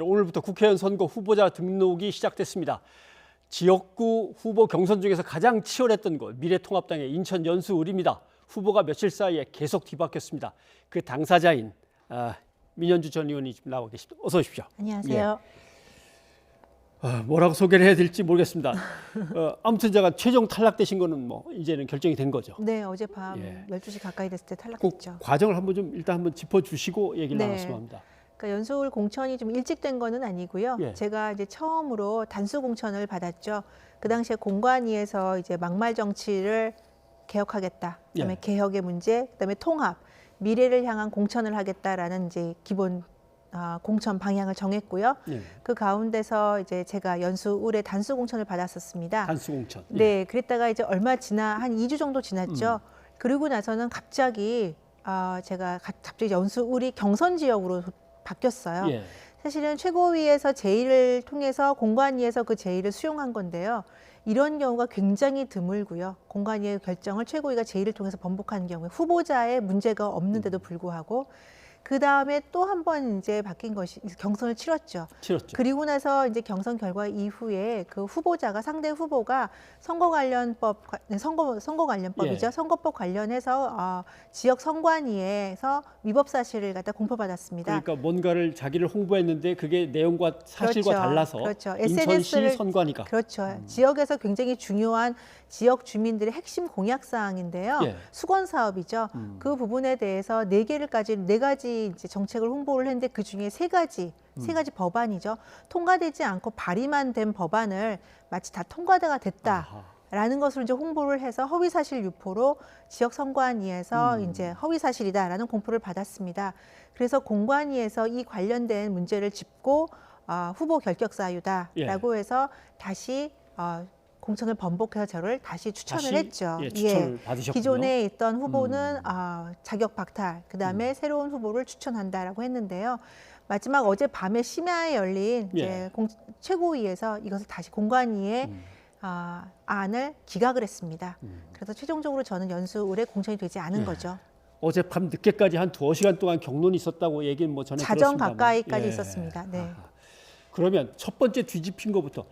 오늘부터 국회의원 선거 후보자 등록이 시작됐습니다. 지역구 후보 경선 중에서 가장 치열했던 곳 미래통합당의 인천 연수을입니다. 후보가 며칠 사이에 계속 뒤바뀌었습니다. 그 당사자인 민현주 전 의원이 지금 나와 계십니다. 어서 오십시오. 안녕하세요. 뭐라고 소개를 해야 될지 모르겠습니다. 아무튼 제가 최종 탈락되신 거는 뭐 이제는 결정이 된 거죠. 네, 어젯밤 12시 가까이 됐을 때 탈락했죠. 과정을 일단 한번 짚어주시고 얘기를 나눴으면 합니다. 그러니까 연수울 공천이 좀 일찍 된 거는 아니고요. 제가 이제 처음으로 단수 공천을 받았죠. 그 당시에 공관위에서 이제 막말 정치를 개혁하겠다. 그다음에 개혁의 문제, 그다음에 통합, 미래를 향한 공천을 하겠다라는 이제 기본 공천 방향을 정했고요. 그 가운데서 이제 제가 연수울에 단수 공천을 받았었습니다. 단수 공천. 네, 그랬다가 이제 얼마 지나 한 2주 정도 지났죠. 그리고 나서는 갑자기 제가 갑자기 연수울이 경선 지역으로 바뀌었어요. 사실은 최고위에서 제의를 통해서 공관위에서 그 제의를 수용한 건데요. 이런 경우가 굉장히 드물고요. 공관위의 결정을 최고위가 제의를 통해서 번복하는 경우에 후보자의 문제가 없는데도 불구하고 그 다음에 또 한 번 이제 바뀐 것이 경선을 치렀죠. 그리고 나서 이제 경선 결과 이후에 그 후보자가 상대 후보가 선거 관련법이죠. 선거법 관련해서 지역 선관위에서 위법 사실을 갖다 공표받았습니다. 그러니까 뭔가를 자기를 홍보했는데 그게 내용과 사실과 달라서 인천시 선관위가 지역에서 굉장히 중요한 지역 주민들의 핵심 공약 사항인데요. 수건 사업이죠. 그 부분에 대해서 네 가지 이제 정책을 홍보를 했는데 그 중에 세 가지 법안이죠. 통과되지 않고 발의만 된 법안을 마치 다 통과가 됐다라는 것을 이제 홍보를 해서 허위 사실 유포로 지역 선관위에서 이제 허위 사실이다라는 공포를 받았습니다. 그래서 공관위에서 이 관련된 문제를 짚고 후보 결격 사유다라고 해서 다시 공천을 번복해서 저를 다시 추천을 했죠. 추천을 받으셨군요. 기존에 있던 후보는 자격 박탈, 그다음에 새로운 후보를 추천한다라고 했는데요. 마지막 어제 밤에 심야에 열린 이제 최고위에서 이것을 다시 공관위에 안을 기각을 했습니다. 그래서 최종적으로 저는 연수울에 공천이 되지 않은 거죠. 어젯밤 늦게까지 한 2시간 동안 경론이 있었다고 얘기는 뭐 전에 자정 들었습니다만. 가까이까지 있었습니다. 네. 그러면 첫 번째 뒤집힌 것부터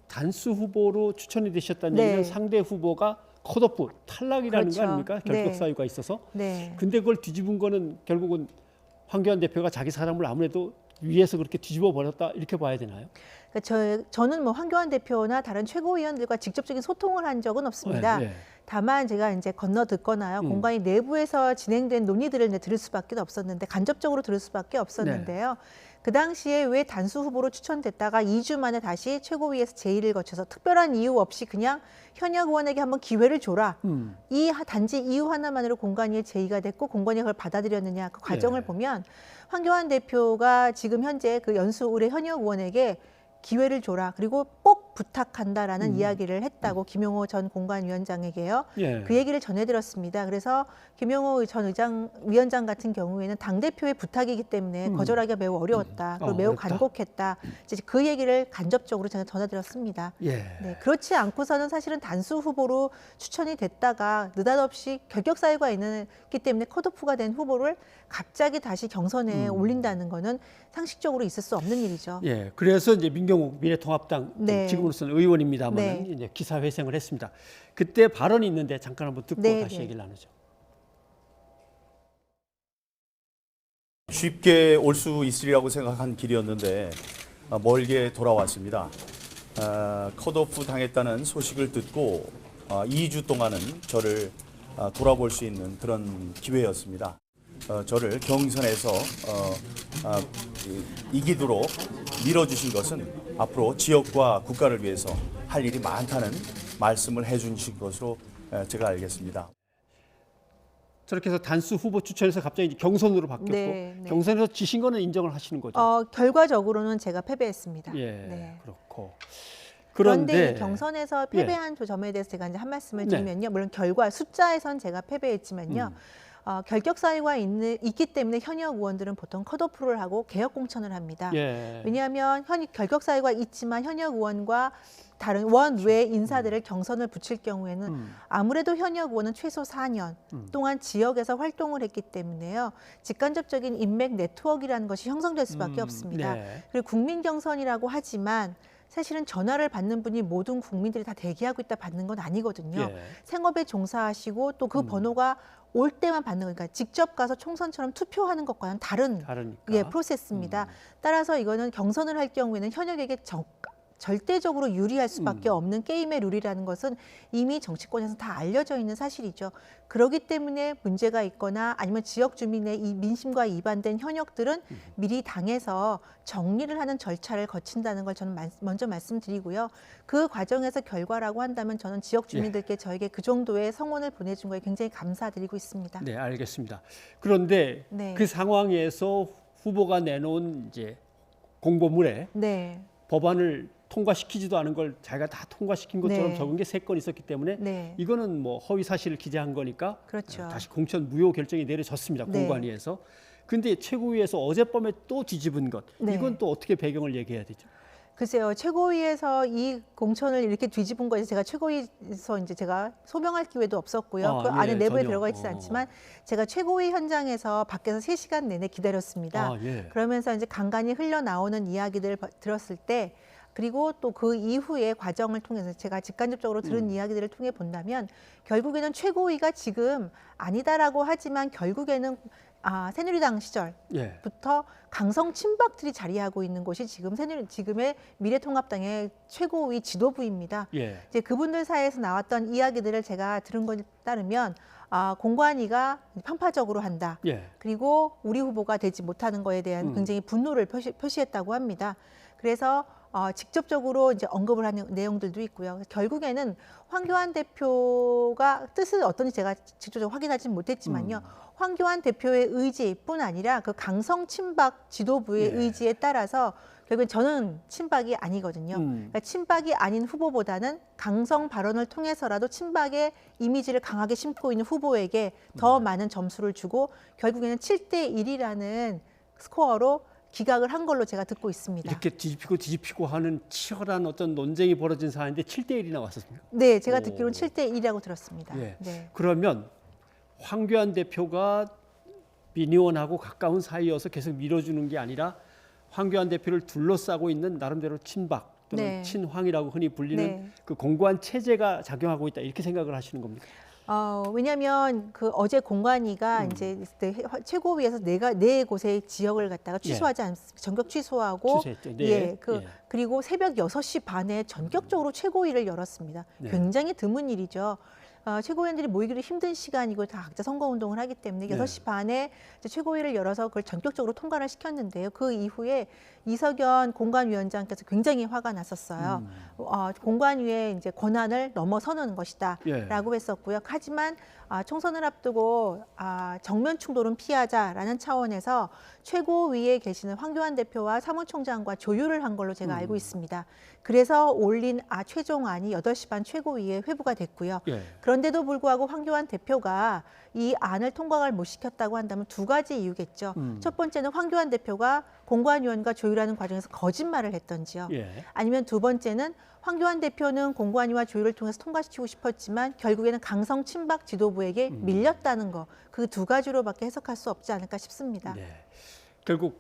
단수 후보로 추천이 되셨다는 얘기는 상대 후보가 컷오프 탈락이라는 거 아닙니까? 결격 사유가 있어서. 근데 그걸 뒤집은 거는 결국은 황교안 대표가 자기 사람을 아무래도 위에서 그렇게 뒤집어 버렸다 이렇게 봐야 되나요? 저는 뭐 황교안 대표나 다른 최고위원들과 직접적인 소통을 한 적은 없습니다. 다만 제가 이제 건너 듣거나요. 공관위 내부에서 진행된 논의들을 들을 수밖에 없었는데 간접적으로 들을 수밖에 없었는데요. 그 당시에 왜 단수 후보로 추천됐다가 2주 만에 다시 최고위에서 제의를 거쳐서 특별한 이유 없이 그냥 현역 의원에게 한번 기회를 줘라. 단지 이유 하나만으로 공관위에 제의가 됐고 공관위가 그걸 받아들였느냐 그 과정을 보면 황교안 대표가 지금 현재 그 연수울의 현역 의원에게 기회를 줘라. 그리고 꼭 부탁한다라는 이야기를 했다고 김용호 전 공관위원장에게요. 그 얘기를 전해들었습니다. 그래서 김용호 전 위원장 같은 경우에는 당대표의 부탁이기 때문에 거절하기가 매우 어려웠다. 그리고 매우 간곡했다. 이제 그 얘기를 간접적으로 제가 전해드렸습니다. 그렇지 않고서는 사실은 단수 후보로 추천이 됐다가 느닷없이 결격 사유가 있기 때문에 컷오프가 된 후보를 갑자기 다시 경선에 올린다는 거는 상식적으로 있을 수 없는 일이죠. 그래서 이제 민경욱 미래통합당 지금으로서는 의원입니다만 이제 기사 회생을 했습니다. 그때 발언이 있는데 잠깐 한번 듣고 다시 얘기를 나누죠. 쉽게 올 수 있으리라고 생각한 길이었는데 멀게 돌아왔습니다. 컷오프 당했다는 소식을 듣고 2주 동안은 저를 돌아볼 수 있는 그런 기회였습니다. 저를 경선에서 이기도록 밀어주신 것은 앞으로 지역과 국가를 위해서 할 일이 많다는 말씀을 해주신 것으로 제가 알겠습니다. 저렇게 해서 단수 후보 추천해서 갑자기 경선으로 바뀌었고 경선에서 지신 거는 인정을 하시는 거죠? 결과적으로는 제가 패배했습니다. 그렇고. 그런데 경선에서 패배한 점에 대해서 제가 이제 한 말씀을 드리면요. 물론 결과 숫자에선 제가 패배했지만요. 결격 사유가 있기 때문에 현역 의원들은 보통 컷오프를 하고 개혁 공천을 합니다. 예. 왜냐하면 결격 사유가 있지만 현역 의원과 다른 원 외 인사들을 경선을 붙일 경우에는 아무래도 현역 의원은 최소 4년 동안 지역에서 활동을 했기 때문에요. 직간접적인 인맥 네트워크라는 것이 형성될 수밖에 없습니다. 네. 그리고 국민 경선이라고 하지만 사실은 전화를 받는 분이 모든 국민들이 다 대기하고 있다 받는 건 아니거든요. 예. 생업에 종사하시고 또 그 번호가 올 때만 받는 거니까 직접 가서 총선처럼 투표하는 것과는 다른 다르니까. 프로세스입니다. 따라서 이거는 경선을 할 경우에는 현역에게 절대적으로 유리할 수밖에 없는 게임의 룰이라는 것은 이미 정치권에서 다 알려져 있는 사실이죠. 그렇기 때문에 문제가 있거나 아니면 지역 주민의 이 민심과 이반된 현역들은 미리 당에서 정리를 하는 절차를 거친다는 걸 저는 먼저 말씀드리고요. 그 과정에서 결과라고 한다면 저는 지역 주민들께 저에게 그 정도의 성원을 보내준 거에 굉장히 감사드리고 있습니다. 네, 알겠습니다. 그런데 네. 그 상황에서 후보가 내놓은 이제 공보물에 네. 법안을 통과시키지도 않은 걸 자기가 다 통과시킨 것처럼 네. 적은 게 3건 있었기 때문에 네. 이거는 뭐 허위 사실을 기재한 거니까 그렇죠. 다시 공천 무효 결정이 내려졌습니다. 네. 공관위에서. 근데 최고위에서 어젯밤에 또 뒤집은 것. 네. 이건 또 어떻게 배경을 얘기해야 되죠? 글쎄요, 최고위에서 이 공천을 이렇게 뒤집은 거에서 제가 최고위에서 이제 제가 소명할 기회도 없었고요. 그 안에 내부에 전혀. 들어가 있지 않지만 제가 최고위 현장에서 밖에서 3시간 내내 기다렸습니다. 그러면서 이제 간간히 흘러나오는 이야기들을 들었을 때 그리고 또 그 이후의 과정을 통해서 제가 직간접적으로 들은 이야기들을 통해 본다면 결국에는 최고위가 지금 아니다라고 하지만 결국에는 새누리당 시절부터 강성 친박들이 자리하고 있는 곳이 지금의 미래통합당의 최고위 지도부입니다. 이제 그분들 사이에서 나왔던 이야기들을 제가 들은 것에 따르면 공관위가 편파적으로 한다. 그리고 우리 후보가 되지 못하는 거에 대한 굉장히 분노를 표시했다고 합니다. 그래서 직접적으로 이제 언급을 하는 내용들도 있고요. 결국에는 황교안 대표가 뜻을 어떤지 제가 직접적으로 확인하지는 못했지만요. 황교안 대표의 의지뿐 아니라 그 강성 친박 지도부의 의지에 따라서 결국엔 저는 친박이 아니거든요. 그러니까 친박이 아닌 후보보다는 강성 발언을 통해서라도 친박의 이미지를 강하게 심고 있는 후보에게 더 많은 점수를 주고 결국에는 7대1이라는 스코어로 기각을 한 걸로 제가 듣고 있습니다. 이렇게 뒤집히고 하는 치열한 어떤 논쟁이 벌어진 사안인데 7대1이 나왔었습니까? 네, 제가 듣기로는 7대1이라고 들었습니다. 네. 그러면 황교안 대표가 민의원하고 가까운 사이여서 계속 밀어주는 게 아니라 황교안 대표를 둘러싸고 있는 나름대로 친박 또는 친황이라고 흔히 불리는 그 공고한 체제가 작용하고 있다 이렇게 생각을 하시는 겁니까? 왜냐하면 그 어제 공관위가 이제 최고위에서 네 곳의 지역을 갖다가 취소하지 않습니까? 전격 취소하고 그리고 새벽 6시 반에 전격적으로 최고위를 열었습니다. 굉장히 드문 일이죠. 최고위원들이 모이기도 힘든 시간이고 다 각자 선거운동을 하기 때문에 6시 반에 이제 최고위를 열어서 그걸 전격적으로 통과를 시켰는데요. 그 이후에 이석연 공관위원장께서 굉장히 화가 났었어요. 공관위의 이제 권한을 넘어서는 것이다라고 했었고요. 하지만 총선을 앞두고 정면 충돌은 피하자라는 차원에서 최고위에 계시는 황교안 대표와 사무총장과 조율을 한 걸로 제가 알고 있습니다. 그래서 올린 최종안이 8시 반 최고위에 회부가 됐고요. 그런데도 불구하고 황교안 대표가 이 안을 통과를 못 시켰다고 한다면 두 가지 이유겠죠. 첫 번째는 황교안 대표가 공관위원과 조율하는 과정에서 거짓말을 했던지요. 아니면 두 번째는 황교안 대표는 공관위와 조율을 통해서 통과시키고 싶었지만 결국에는 강성 친박 지도부에게 밀렸다는 거. 그 두 가지로밖에 해석할 수 없지 않을까 싶습니다. 결국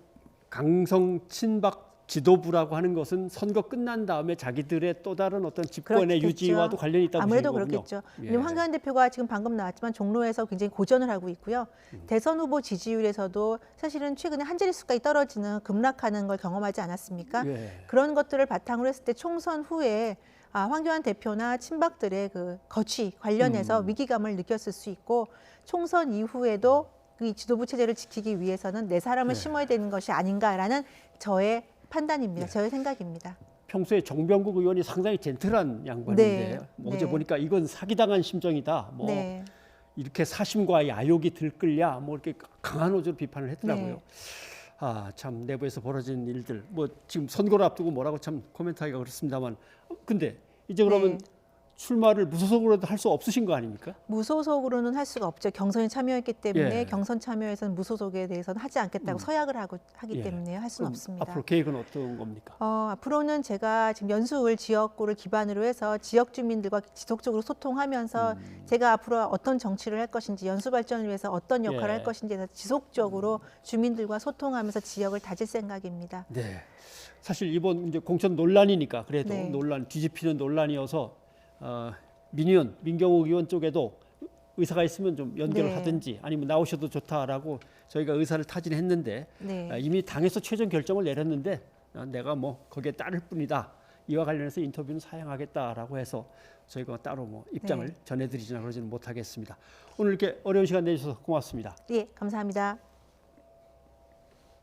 강성 친박 지도부라고 하는 것은 선거 끝난 다음에 자기들의 또 다른 어떤 집권의 유지와도 관련이 있다고 아무래도 보시는 거군요. 그렇겠죠. 왜냐하면 황교안 대표가 지금 방금 나왔지만 종로에서 굉장히 고전을 하고 있고요. 대선 후보 지지율에서도 사실은 최근에 한 자릿수까지 떨어지는 급락하는 걸 경험하지 않았습니까? 그런 것들을 바탕으로 했을 때 총선 후에 황교안 대표나 친박들의 그 거취 관련해서 위기감을 느꼈을 수 있고 총선 이후에도 이 지도부 체제를 지키기 위해서는 내 사람을 심어야 되는 것이 아닌가라는 저의 판단입니다. 저의 생각입니다. 평소에 정병국 의원이 상당히 젠틀한 양반인데 어제 보니까 이건 사기당한 심정이다. 이렇게 사심과 야욕이 들끓냐 이렇게 강한 어조로 비판을 했더라고요. 참 내부에서 벌어진 일들 지금 선거를 앞두고 뭐라고 참 코멘트하기가 그렇습니다만 근데 이제 그러면 출마를 무소속으로도 할 수 없으신 거 아닙니까? 무소속으로는 할 수가 없죠. 경선에 참여했기 때문에 예. 경선 참여에서는 무소속에 대해서는 하지 않겠다고 서약을 하기 예. 때문에 할 수는 그럼 없습니다. 앞으로 계획은 어떤 겁니까? 앞으로는 제가 지금 연수울 지역구를 기반으로 해서 지역 주민들과 지속적으로 소통하면서 제가 앞으로 어떤 정치를 할 것인지 연수 발전을 위해서 어떤 역할을 예. 할 것인지에 대해서 지속적으로 주민들과 소통하면서 지역을 다질 생각입니다. 네. 사실 이번 이제 공천 논란이니까 그래도 네. 뒤집히는 논란이어서 민경욱 의원 쪽에도 의사가 있으면 좀 연결을 네. 하든지 아니면 나오셔도 좋다라고 저희가 의사를 타진했는데 네. 이미 당에서 최종 결정을 내렸는데 내가 뭐 거기에 따를 뿐이다. 이와 관련해서 인터뷰는 사양하겠다라고 해서 저희가 따로 뭐 입장을 네. 전해드리지나 그러지는 못하겠습니다. 오늘 이렇게 어려운 시간 내주셔서 고맙습니다. 예, 감사합니다.